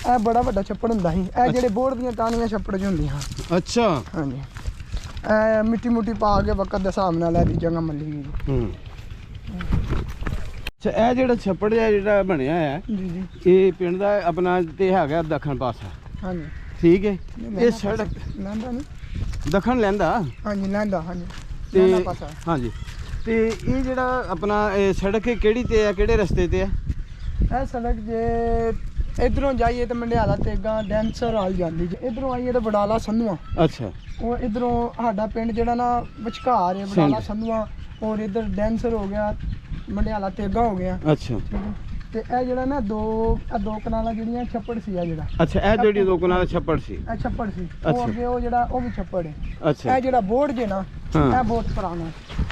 ਇਹ ਬੜਾ ਵੱਡਾ ਛੱਪੜ ਹੁੰਦਾ ਸੀ। ਇਹ ਜਿਹੜੇ ਬੋਰਡ ਦੀਆਂ ਟਾਹਣੀਆਂ ਛੱਪੜ 'ਚ ਹੁੰਦੀਆਂ। ਅੱਛਾ। ਹਾਂਜੀ ਇਹ ਮਿੱਟੀ ਮੁੱਟੀ ਪਾ ਕੇ ਵਕਤ ਦੇ ਹਿਸਾਬ ਨਾਲ ਇਹਦੀ ਜਗ੍ਹਾ ਮੱਲੀ ਗਈ। ਹੂੰ। ਅੱਛਾ। ਇਹ ਜਿਹੜਾ ਛੱਪੜ ਹੈ ਜਿਹੜਾ ਬਣਿਆ ਹੈ ਜੀ ਜੀ ਇਹ ਪਿੰਡ ਦਾ ਆਪਣਾ ਤੇ ਹੈਗਾ ਦੱਖਣ ਪਾਸਾ, ਹਾਂਜੀ। ਠੀਕ ਹੈ। ਇਹ ਸੜਕ ਲੈਂਦਾ ਨਹੀਂ? ਦੱਖਣ ਲੈਂਦਾ ਹਾਂਜੀ ਲੈਂਦਾ ਹਾਂਜੀ ਤੇ ਲੈਂਦਾ ਪਾਸਾ। ਹਾਂਜੀ। ਤੇ ਇਹ ਜਿਹੜਾ ਆਪਣਾ ਇਹ ਸੜਕ ਕਿਹੜੀ ਤੇ ਆ, ਕਿਹੜੇ ਰਸਤੇ ਤੇ ਆ? ਇਹ ਸੜਕ ਜੇ ਇਧਰੋਂ ਜਾਈਏ ਤਾਂ ਮੰਡਿਆਲਾ ਤੇਗਾ ਡੈਂਸਰ ਹਾਲ ਜਾਂਦੀ, ਜੇ ਇਧਰੋਂ ਆਈਏ ਤਾਂ ਬਡਾਲਾ ਸੰਧੂਆਂ। ਅੱਛਾ। ਉਹ ਇਧਰੋਂ ਸਾਡਾ ਪਿੰਡ ਜਿਹੜਾ ਨਾ ਵਿਚਕਾਰ ਹੈ, ਬਡਾਲਾ ਸੰਧੂਆਂ ਔਰ ਇਧਰ ਡੈਂਸਰ ਹੋ ਗਿਆ, ਮੰਡਿਆਲਾ ਤੇਗਾ ਹੋ ਗਿਆ। ਅੱਛਾ। ਤੇ ਇਹ ਜਿਹੜਾ ਨਾ ਦੋ ਕਨਾਲਾਂ ਜਿਹੜੀਆਂ ਛੱਪੜ ਸੀ ਆ ਜਿਹੜਾ। ਅੱਛਾ। ਇਹ ਜਿਹੜੀ 2 ਕਨਾਲ ਛੱਪੜ ਸੀ। ਇਹ ਛੱਪੜ ਸੀ। ਅੱਛਾ। ਉਹ ਅੱਗੇ ਉਹ ਜਿਹੜਾ ਉਹ ਵੀ ਛੱਪੜ ਹੈ। ਅੱਛਾ। ਇਹ ਜਿਹੜਾ ਬੋਰਡ ਜੇ ਨਾ ਹਾਂ। ਇਹ ਬਹੁਤ ਪੁਰਾਣਾ ਹੈ।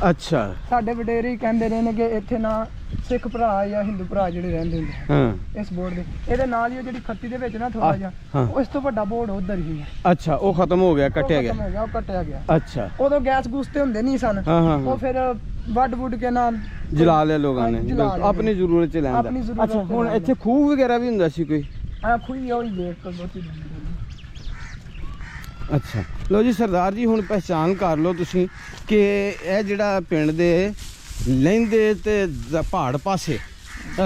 ਅੱਛਾ। ਸਾਡੇ ਵਡੇਰੇ ਹੀ ਕਹਿੰਦੇ ਰਹੇ ਨੇ ਕਿ ਇੱਥੇ ਨਾ ਸਿੱਖ ਭਰਾ ਜਾਂ ਹਿੰਦੂ ਭਰਾ ਜਿਹੜੇ ਰਹਿੰਦੇ ਹੁੰਦੇ ਹਾਂ। ਇਸ ਬੋਰਡ ਦੇ ਇਹਦੇ ਨਾਲ ਹੀ ਉਹ ਜਿਹੜੀ ਖੱਤੀ ਦੇ ਵਿੱਚ ਨਾ ਥੋੜਾ ਜਿਹਾ ਹਾਂ। ਉਸ ਤੋਂ ਵੱਡਾ ਬੋਰਡ ਉਧਰ ਹੀ ਹੈ। ਅੱਛਾ। ਉਹ ਖਤਮ ਹੋ ਗਿਆ, ਕੱਟਿਆ ਉਹ ਖਤਮ ਗਿਆ। ਹੋ ਗਿਆ, ਉਹ ਕੱਟਿਆ ਗਿਆ। ਅੱਛਾ। ਉਦੋਂ ਗੈਸ ਗੂਸ ਤੇ ਹੁੰਦੇ ਨਹੀਂ ਸਨ। ਹਾਂ ਹਾਂ ਉਹ ਹਾਂ। ਫਿਰ ਵੱਡ ਵੁੱਡ ਕੇ ਨਾ ਜਲਾ ਲਿਆ ਲੋਕਾਂ ਨੇ, ਜਲਾ ਲਿਆ। ਆਪਣੀ ਜ਼ਰੂਰਤ ਚ ਲੈਂਦਾ। ਆਪਣੀ ਜ਼ਰੂਰਤ ਅੱਛਾ। ਚ ਹੁਣ ਲੈਂਦਾ। ਇੱਥੇ ਖੂਹ ਵਗੈਰਾ ਵੀ ਹੁੰਦਾ ਸੀ ਕੋਈ? ਆ ਖੂਹੀ ਹੋਈ ਦੇਖ ਕੇ ਬਹੁਤੀ ਅੱਛਾ। ਲੋ ਜੀ ਸਰਦਾਰ ਜੀ ਹੁਣ ਪਹਿਚਾਨ ਕਰ ਲਓ ਤੁਸੀਂ ਕਿ ਇਹ ਜਿਹੜਾ ਪਿੰਡ ਦੇ ਲਹਿੰਦੇ ਤੇ ਪਹਾੜ ਪਾਸੇ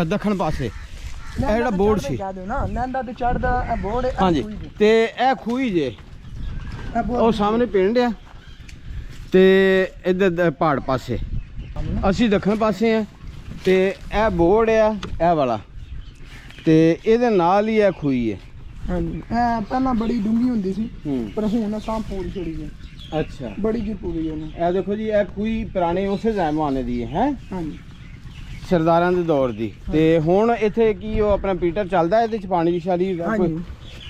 ਦੱਖਣ ਪਾਸੇ ਇਹ ਜਿਹੜਾ ਬੋਰਡ ਸੀ। ਕਹਿ ਦਿਓ ਨਾ ਲੈਂਦਾ ਤੇ ਚੜਦਾ ਇਹ ਬੋਰਡ ਹੈ। ਹਾਂਜੀ। ਤੇ ਇਹ ਖੂਹੀ ਜੇ ਇਹ ਬੋਰਡ ਉਹ ਸਾਹਮਣੇ ਪਿੰਡ ਆ ਤੇ ਇੱਧਰ ਪਹਾੜ ਪਾਸੇ ਅਸੀਂ ਦੱਖਣ ਪਾਸੇ ਆ ਤੇ ਇਹ ਬੋਰਡ ਆ ਇਹ ਵਾਲਾ ਤੇ ਇਹਦੇ ਨਾਲ ਹੀ ਇਹ ਖੂਹੀ ਹੈ। ਹਾਂਜੀ ਇਹ ਪਹਿਲਾਂ ਬੜੀ ਡੂੰਘੀ ਹੁੰਦੀ ਸੀ ਹੂੰ। ਪਰ ਹੁਣ ਅਸਾਂ ਪੂਰੀ ਛੜੀ ਗਈ, ਅੱਛਾ। ਬੜੀ ਜੀ ਪੂਰੀ ਉਹਨੇ। ਇਹ ਦੇਖੋ ਜੀ ਇਹ ਖੂਹੀ ਪੁਰਾਣੇ ਉਸੇ ਜ਼ਮਾਨੇ ਦੀ ਹੈ, ਹਾਂਜੀ ਸਰਦਾਰਾਂ ਦੇ ਦੌਰ ਦੀ। ਤੇ ਹੁਣ ਇੱਥੇ ਕੀ ਉਹ ਆਪਣਾ ਪੀਟਰ ਚੱਲਦਾ ਇਹਦੇ ਚ ਪਾਣੀ ਦੀ ਛਾਲੀ ਕੋਈ ਹਾਂਜੀ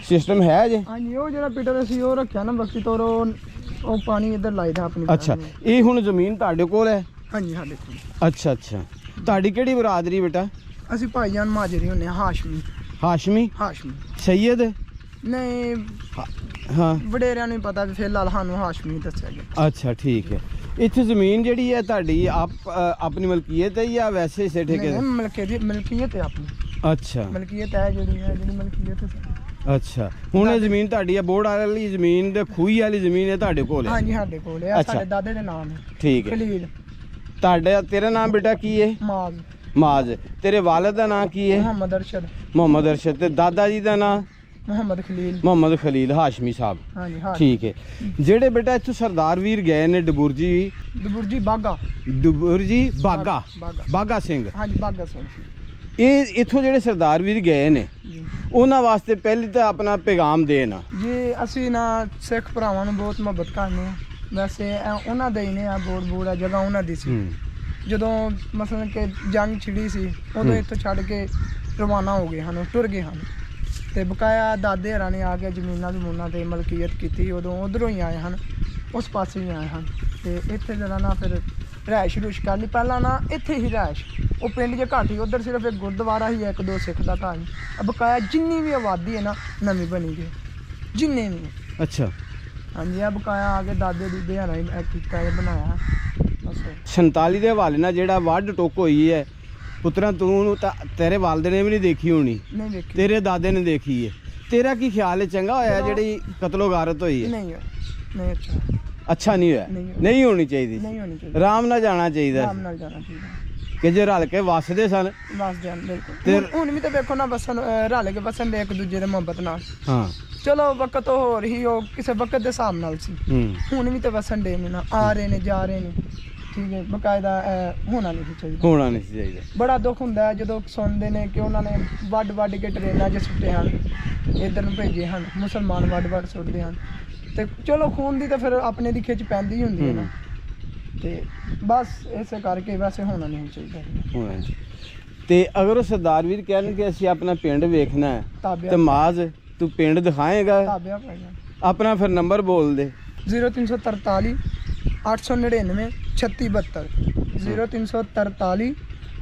ਸਿਸਟਮ ਹੈ ਜੇ? ਹਾਂਜੀ ਉਹ ਜਿਹੜਾ ਪੀਟਰ ਅਸੀਂ ਉਹ ਰੱਖਿਆ ਨਾ ਬਸਤੀ ਤੋਰ ਉਹ ਪਾਣੀ ਇੱਧਰ ਲਾਈਦਾ ਆਪਣੀ ਅੱਛਾ। ਇਹ ਹੁਣ ਜ਼ਮੀਨ ਤੁਹਾਡੇ ਕੋਲ ਹੈ? ਹਾਂਜੀ ਸਾਡੇ ਕੋਲ। ਅੱਛਾ ਅੱਛਾ। ਤੁਹਾਡੀ ਕਿਹੜੀ ਬਰਾਦਰੀ ਬੇਟਾ? ਅਸੀਂ ਭਾਈਜਾਨ ਮਾਜਰੀ ਹੁੰਨੇ ਆ, ਹਾਸ਼ਮੀ। ਹਾਸ਼ਮੀ? ਹਾਸ਼ਮੀ ਸੈਯਦ? ਨਹੀਂ ਹਾਂ। ਵਡੇਰਿਆਂ ਨੂੰ ਹੀ ਪਤਾ ਵੀ ਫਿਲਹਾਲ ਸਾਨੂੰ ਹਾਸ਼ਮੀ ਦੱਸਿਆ ਗਿਆ। ਅੱਛਾ ਠੀਕ ਹੈ। ਇੱਥੇ ਜ਼ਮੀਨ ਜਿਹੜੀ ਹੈ ਤੁਹਾਡੀ ਆਪਣੀ ਮਲਕੀਅਤ ਹੈ ਜਾਂ ਵੈਸੇ ਸੇ ਠੇਕੇ? ਨਹੀਂ, ਮਲਕੀਅਤ ਹੈ ਆਪਣੀ। ਅੱਛਾ ਮਲਕੀਅਤ ਹੈ ਜਿਹੜੀ ਮਲਕੀਅਤ ਹੈ। ਅੱਛਾ। ਹੁਣ ਇਹ ਜ਼ਮੀਨ ਤੁਹਾਡੀ ਹੈ, ਬੋਰਡ ਵਾਲੀ ਜ਼ਮੀਨ ਤੇ ਖੂਹੀ ਵਾਲੀ ਜ਼ਮੀਨ ਹੈ ਤੁਹਾਡੇ ਕੋਲ ਹੈ? ਹਾਂਜੀ ਸਾਡੇ ਕੋਲ ਹੈ, ਅੱਛਾ। ਸਾਡੇ ਦਾਦੇ ਦੇ ਨਾਮ ਹੈ ਠੀਕ ਹੈ। ਖਲੀਲ ਤੇਰਾ ਨਾਮ ਬੇਟਾ ਕੀ ਹੈ? ਮਾਜ਼ ਮਾਜ਼। ਤੇਰੇ ਵਾਲਿਦ ਦਾ ਨਾਮ ਕੀ ਹੈ? ਮੁਹੰਮਦ ਅਰਸ਼ਦ। ਮੁਹੰਮਦ ਅਰਸ਼ਦ। ਤੇ ਦਾਦਾ ਜੀ ਦਾ ਨਾਮ? ਮੁਹੰਮਦ ਖਲੀਲ। ਮੁਹੰਮਦ ਖਲੀਲ ਹਾਸ਼ਮੀ ਸਾਹਿਬ। ਹਾਂਜੀ ਹਾਂ। ਠੀਕ ਹੈ। ਜਿਹੜੇ ਬੇਟਾ ਇੱਥੋਂ ਸਰਦਾਰ ਵੀਰ ਗਏ ਨੇ ਡਬੁਰਜੀ ਦਬੁਰਜੀ ਬਾਗਾ। ਬਾਗਾ ਬਾਗਾ। ਬਾਗਾ ਸਿੰਘ, ਹਾਂਜੀ ਬਾਗਾ ਸਿੰਘ। ਇਹ ਇੱਥੋਂ ਜਿਹੜੇ ਸਰਦਾਰ ਵੀਰ ਗਏ ਨੇ ਜੀ ਉਹਨਾਂ ਵਾਸਤੇ ਪਹਿਲੀ ਤਾਂ ਆਪਣਾ ਪੈਗਾਮ ਦੇਣ। ਜੀ ਅਸੀਂ ਨਾ ਸਿੱਖ ਭਰਾਵਾਂ ਨੂੰ ਬਹੁਤ ਮੁਹੱਬਤ ਕਰਨੇ ਆ। ਵੈਸੇ ਉਹਨਾਂ ਦੇ ਹੀ ਨੇ ਆ ਬੋੜ ਆ ਜਗ੍ਹਾ ਉਹਨਾਂ ਦੀ ਸੀ। ਜਦੋਂ ਮਸਲਨ ਕਿ ਜੰਗ ਛਿੜੀ ਸੀ ਉਦੋਂ ਇੱਥੋਂ ਛੱਡ ਕੇ ਰਵਾਨਾ ਹੋ ਗਏ ਹਨ, ਟੁਰ ਗਏ ਹਨ। ਤੇ ਬਕਾਇਆ ਦਾਦੇ ਹਰਾਂ ਨੇ ਆ ਕੇ ਜ਼ਮੀਨਾਂ ਜ਼ਮੂਨਾਂ ਤੇ ਮਲਕੀਅਤ ਕੀਤੀ, ਉਦੋਂ ਉਧਰੋਂ ਹੀ ਆਏ ਹਨ, ਉਸ ਪਾਸੇ ਹੀ ਆਏ ਹਨ। ਤੇ ਇੱਥੇ ਜਿਹੜਾ ਨਾ ਫਿਰ ਰਿਹਾਇਸ਼ ਰੂਸ਼ ਕਰਨੀ, ਪਹਿਲਾਂ ਨਾ ਇੱਥੇ ਹੀ ਰਿਹਾਇਸ਼, ਉਹ ਪਿੰਡ 'ਚ ਘੱਟ ਹੀ, ਉੱਧਰ ਸਿਰਫ ਇੱਕ ਗੁਰਦੁਆਰਾ ਹੀ, ਇੱਕ ਦੋ ਸਿੱਖ ਦਾ ਘਰ ਹੀ। ਬਕਾਇਆ ਜਿੰਨੀ ਵੀ ਆਬਾਦੀ ਹੈ ਨਾ ਨਵੀਂ ਬਣੀ ਗਈ, ਜਿੰਨੇ ਵੀ। ਅੱਛਾ। ਹਾਂਜੀ ਆ ਬਕਾਇਆ ਆ ਕੇ ਦਾਦੇ ਦੂਦੇ ਹਰਾਂ ਹੀ ਕੀਤਾ, ਇਹ ਬਣਾਇਆ ਬਸ। 47 ਦੇ ਹਵਾਲੇ ਨਾਲ ਜਿਹੜਾ ਵੱਢ ਟੁੱਕ ਹੋਈ ਹੈ ਪੁੱਤਰਾਂ, ਤੂੰ ਤਾਂ ਤੇਰੇ ਵਾਲਦੇ ਨੇ ਵੀ ਨਹੀਂ ਦੇਖੀ ਹੋਣੀ, ਨਹੀਂ ਵੇਖੀ। ਤੇਰੇ ਦਾਦੇ ਨੇ ਦੇਖੀ ਹੈ। ਤੇਰਾ ਕੀ ਖਿਆਲ ਹੈ, ਚੰਗਾ ਹੋਇਆ ਜਿਹੜੀ ਕਤਲੋ ਗਾਰਤ ਹੋਈ ਹੈ? ਨਹੀਂ ਨਹੀਂ ਅੱਛਾ ਅੱਛਾ ਨਹੀਂ ਹੋਇਆ, ਨਹੀਂ ਨਹੀਂ ਹੋਣੀ ਚਾਹੀਦੀ, ਨਹੀਂ ਹੋਣੀ ਚਾਹੀਦੀ। ਆਰਾਮ ਨਾਲ ਜਾਣਾ ਚਾਹੀਦਾ ਆਰਾਮ ਨਾਲ ਜਾਣਾ ਚਾਹੀਦਾ ਕਿ ਜੇ ਰਲ ਕੇ ਵਸਦੇ ਸਨ। ਬਸ ਜਾਨ ਬਿਲਕੁਲ। ਹੁਣ ਵੀ ਤਾਂ ਵੇਖੋ ਨਾ ਵਸਣ, ਰਲ ਕੇ ਵਸਣ ਦੇ ਇੱਕ ਦੂਜੇ ਦੇ ਮੁਹੱਬਤ ਨਾਲ। ਹਾਂ ਚਲੋ ਵਕਤ ਹੋਰ ਹੀ, ਉਹ ਕਿਸੇ ਵਕਤ ਦੇ ਹਿਸਾਬ ਨਾਲ ਸੀ। ਹੁਣ ਵੀ ਤਾਂ ਵਸਣ ਦੇ ਨੇ ਨਾ, ਆ ਰਹੇ ਨੇ ਜਾ ਰਹੇ ਨੇ। ਠੀਕ ਹੈ, ਬਕਾਇਦਾ ਹੋਣਾ ਨਹੀਂ ਚਾਹੀਦਾ, ਹੋਣਾ ਨਹੀਂ ਚਾਹੀਦਾ। ਬੜਾ ਦੁੱਖ ਹੁੰਦਾ ਹੈ ਜਦੋਂ ਸੁਣਦੇ ਨੇ ਕਿ ਉਹਨਾਂ ਨੇ ਵੱਢ ਕੇ ਟਰੇਨਾਂ 'ਚ ਸੁੱਟੇ ਹਨ, ਇੱਧਰ ਨੂੰ ਭੇਜੇ ਹਨ, ਮੁਸਲਮਾਨ ਵੱਢ ਸੁੱਟਦੇ ਹਨ। ਤੇ ਚਲੋ ਖੂਨ ਦੀ ਤਾਂ ਫਿਰ ਆਪਣੇ ਦੀ ਖਿੱਚ ਪੈਂਦੀ ਹੀ ਹੁੰਦੀ ਹੈ ਨਾ। ਤੇ ਬਸ ਇਸੇ ਕਰਕੇ ਵੈਸੇ ਹੋਣਾ ਨਹੀਂ ਚਾਹੀਦਾ। ਹੋਣਾ ਨਹੀਂ। ਤੇ ਅਗਰ ਉਹ ਸਰਦਾਰ ਵੀਰ ਕਹਿਣ ਕਿ ਅਸੀਂ ਆਪਣਾ ਪਿੰਡ ਵੇਖਣਾ ਹੈ ਤਾਬਿਆ ਤੇ ਮਾਜ਼ ਤੂੰ ਪਿੰਡ ਦਿਖਾਏਗਾ ਤਾਬਿਆ ਪੈ ਗਿਆ। ਆਪਣਾ, ਫਿਰ ਨੰਬਰ ਬੋਲ ਦੇ। 0343 899 3672 0343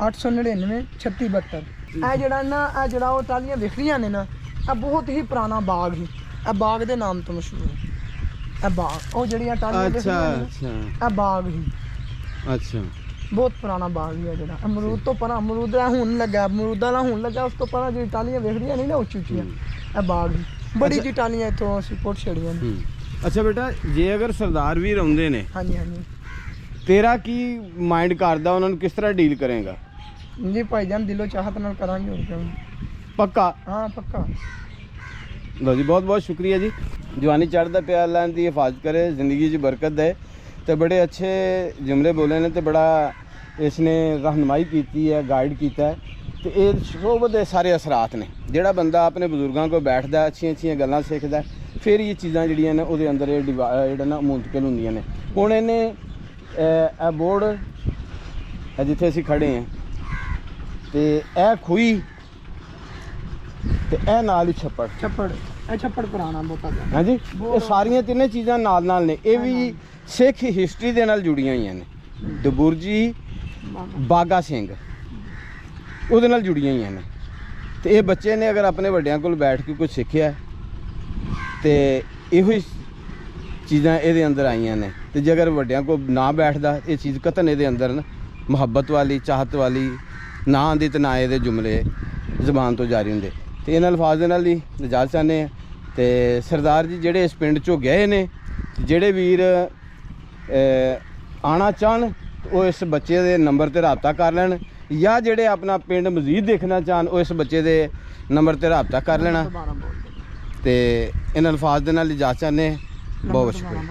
899 3672। ਇਹ ਜਿਹੜਾ ਨਾ, ਇਹ ਜਿਹੜਾ ਉਹ ਟਾਹਲੀਆਂ ਵਿਖਰੀਆਂ ਨੇ ਨਾ, ਇਹ ਬਹੁਤ ਹੀ ਪੁਰਾਣਾ ਬਾਗ ਸੀ। ਇਹ ਬਾਗ ਦੇ ਨਾਮ ਤੋਂ ਮਸ਼ਹੂਰ ਹੈ। ਇਹ ਬਾਗ, ਉਹ ਜਿਹੜੀਆਂ ਟਾਹਲੀਆਂ ਵਿਖਰੀਆਂ ਨੇ ਅੱਛਾ ਇਹ ਬਾਗ ਹੀ ਅੱਛਾ। ਬਹੁਤ ਪੁਰਾਣਾ ਬਾਗ ਹੀ ਹੈ ਜਿਹੜਾ। ਅਮਰੂਦ ਤੋਂ ਪਰਾਂ, ਅਮਰੂਦ ਦਾ ਹੁਣ ਲੱਗਾ, ਅਮਰੂਦਾਂ ਦਾ ਹੁਣ ਲੱਗਾ, ਉਸ ਤੋਂ ਪਰਾਂ ਜਿਹੜੀ ਟਾਹਲੀਆਂ ਵਿਖਰੀਆਂ ਨਹੀਂ ਨਾ ਉੱਚੀ ਉੱਚੀਆਂ, ਇਹ ਬਾਗ ਹੀ। ਬੜੀ ਜੀ ਟਾਹਲੀਆਂ ਇੱਥੋਂ ਅਸੀਂ ਪੁੱਟ ਛੜੀਆਂ ਨੇ। ਅੱਛਾ ਬੇਟਾ, ਜੇ ਅਗਰ ਸਰਦਾਰ ਵੀਰ ਆਉਂਦੇ ਨੇ, ਹਾਂਜੀ ਹਾਂਜੀ ਤੇਰਾ ਕੀ ਮਾਈਂਡ ਕਰਦਾ, ਉਹਨਾਂ ਨੂੰ ਕਿਸ ਤਰ੍ਹਾਂ ਡੀਲ ਕਰੇਗਾ? ਜੀ ਭਾਈਜਾਨ ਦਿਲੋਂ ਚਾਹਤ ਨਾਲ ਕਰਾਂਗੇ, ਹੋਰ ਕਿਉਂ। ਪੱਕਾ? ਹਾਂ ਪੱਕਾ। ਲਓ ਜੀ, ਬਹੁਤ ਬਹੁਤ ਸ਼ੁਕਰੀਆ ਜੀ। ਜਵਾਨੀ ਚੜ੍ਹਦਾ ਪਿਆ, ਅੱਲਾ ਦੀ ਹਿਫਾਜ਼ਤ ਕਰੇ, ਜ਼ਿੰਦਗੀ 'ਚ ਬਰਕਤ ਦੇ। ਤੇ ਬੜੇ ਅੱਛੇ ਜੁਮਲੇ ਬੋਲੇ ਨੇ ਤੇ ਬੜਾ ਇਸਨੇ ਰਹਿਨਮਾਈ ਕੀਤੀ ਹੈ, ਗਾਈਡ ਕੀਤਾ ਹੈ। ਤੇ ਇਹ ਸ਼ੋਭਤ ਦੇ ਸਾਰੇ ਅਸਰਾਤ ਨੇ। ਜਿਹੜਾ ਬੰਦਾ ਆਪਣੇ ਬਜ਼ੁਰਗਾਂ ਕੋਲ ਬੈਠਦਾ, ਅੱਛੀਆਂ ਅੱਛੀਆਂ ਗੱਲਾਂ ਸਿੱਖਦਾ, ਫਿਰ ਇਹ ਚੀਜ਼ਾਂ ਜਿਹੜੀਆਂ ਨੇ ਉਹਦੇ ਅੰਦਰ ਇਹ ਜਿਹੜਾ ਨਾ ਮੁੰਤਕਿਲ ਹੁੰਦੀਆਂ ਨੇ। ਹੁਣ ਇਹਨੇ ਇਹ ਬੋਰਡ ਜਿੱਥੇ ਅਸੀਂ ਖੜੇ ਹਾਂ ਤੇ ਇਹ ਖੂਹੀ ਤੇ ਇਹ ਨਾਲ ਹੀ ਛੱਪੜ, ਇਹ ਛੱਪੜ ਪੁਰਾਣਾ ਬਹੁਤਾ ਗਿਆ। ਹਾਂਜੀ, ਇਹ ਸਾਰੀਆਂ ਤਿੰਨੇ ਚੀਜ਼ਾਂ ਨਾਲ ਨੇ। ਇਹ ਵੀ ਸਿੱਖ ਹਿਸਟਰੀ ਦੇ ਨਾਲ ਜੁੜੀਆਂ ਹੋਈਆਂ ਨੇ। ਦਬੁਰਜੀ ਬਾਗਾ ਸਿੰਘ ਉਹਦੇ ਨਾਲ ਜੁੜੀਆਂ ਹੋਈਆਂ ਨੇ। ਤੇ ਇਹ ਬੱਚੇ ਨੇ ਅਗਰ ਆਪਣੇ ਵੱਡਿਆਂ ਕੋਲ ਬੈਠ ਕੇ ਕੁਝ ਸਿੱਖਿਆ ਤੇ ਇਹੋ ਹੀ ਚੀਜ਼ਾਂ ਇਹਦੇ ਅੰਦਰ ਆਈਆਂ ਨੇ। ਤੇ ਜੇ ਅਗਰ ਵੱਡਿਆਂ ਕੋਲ ਨਾ ਬੈਠਦਾ, ਇਹ ਚੀਜ਼ ਕਤਨ ਇਹਦੇ ਅੰਦਰ ਨਾ ਮੁਹੱਬਤ ਵਾਲੀ, ਚਾਹਤ ਵਾਲੀ ਨਾ ਆਉਂਦੀ ਤੇ ਨਾ ਇਹਦੇ ਜੁਮਲੇ ਜ਼ਬਾਨ ਤੋਂ ਜਾਰੀ ਹੁੰਦੇ। ਤੇ ਇਹਨਾਂ ਅਲਫਾਜ਼ ਦੇ ਨਾਲ ਹੀ ਇਜਾਜ਼ਤ ਚਾਹੁੰਦੇ ਹਾਂ। ਤੇ ਸਰਦਾਰ ਜੀ ਜਿਹੜੇ ਇਸ ਪਿੰਡ 'ਚੋਂ ਗਏ ਨੇ, ਜਿਹੜੇ ਵੀਰ ਆਉਣਾ ਚਾਹਣ ਉਹ ਇਸ ਬੱਚੇ ਦੇ ਨੰਬਰ 'ਤੇ ਰਾਬਤਾ ਕਰ ਲੈਣ, ਜਾਂ ਜਿਹੜੇ ਆਪਣਾ ਪਿੰਡ ਮਜ਼ੀਦ ਦੇਖਣਾ ਚਾਹਣ ਉਹ ਇਸ ਬੱਚੇ ਦੇ ਨੰਬਰ 'ਤੇ ਰਾਬਤਾ ਕਰ ਲੈਣਾ। ਤੇ ਇਹਨਾਂ ਅਲਫਾਜ਼ ਦੇ ਨਾਲ ਇਜਾਜ਼ਤ ਚਾਹੁੰਦੇ ਹਾਂ। ਬਹੁਤ ਸ਼ੁਕਰੀਆ।